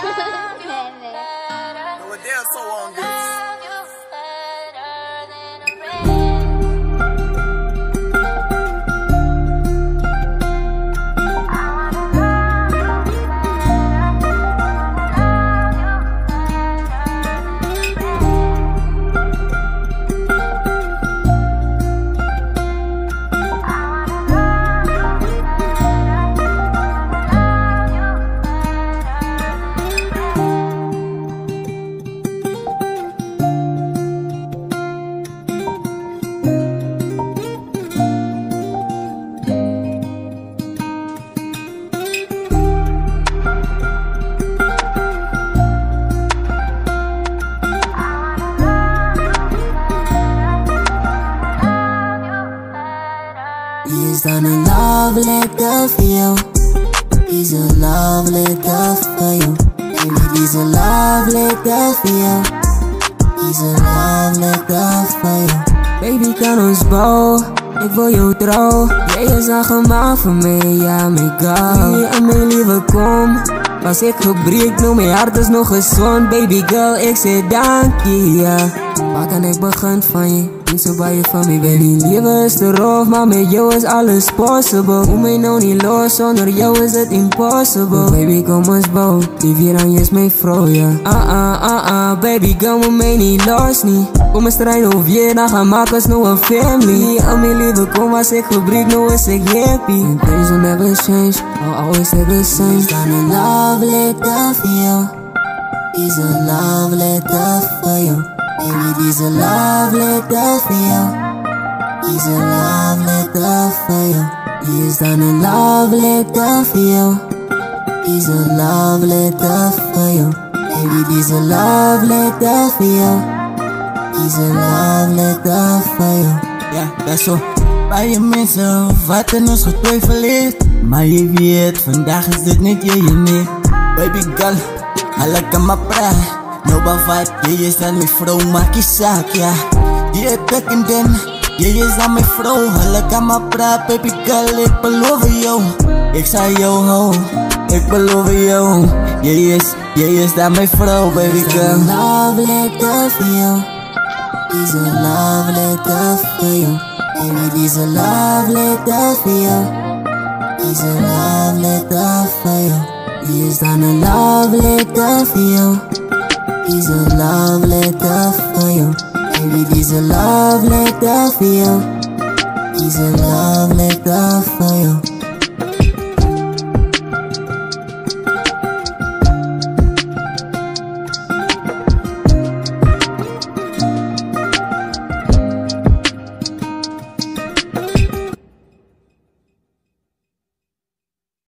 Well, they're so on this. He's done a love letter for you. He's a love letter for you. Baby, he's a love letter for you. He's a love letter for you. Baby, kan ons bouwen, ik wil jou trouw. Jij is aangemaakt voor mij, ja, mijn girl. Wie aan mijn lieve kom, was ik gebreekt, nou mijn hart is nog gezond. Baby girl, ik zeg dankie, ja. Waar kan ik beginnen van je? Niet zo bij je van mij, baby. Liefde is te rof, maar met jou is alles possible. Hoe mij nou niet los, zonder jou is het impossible. Baby, kom ons bouwen, die vier aan je is mijn vrouw, ja. Baby girl, we mij niet los, niet. Kom eens strijden over je, dan gaan maken ons nou een family. Aan mijn lieve kom, was ik gebreekt, nou is ik happy. And things will never change, I'll always stay the same. He's done a love letter for you. He's a love letter for you. Baby, he's a love letter for you. He's a love letter for you. He's done a love letter for you. He's a love letter for you. Baby, he's a love letter for you. He's a love letter for you. Ja, dat is zo. Bij je mensen wat in ons getwijfeld. Maar je weet, vandaag is dit niet je meer. Baby girl, halak aan mijn praat. No bavad, je is aan mijn vrouw, maak je zaak, ja. Je bekken den, je is aan mijn vrouw. Halak aan mijn praat, baby girl, ik beloof jou. Ik zal jou houden, ik beloof jou. Je is aan mijn vrouw, baby girl. He's a love letter for you. He's a love letter for you. Baby, he's a love letter for you. He's a love letter for you. He's done a love letter for you. He's a love letter for you. Baby, he's a love letter for you. He's a love letter for you.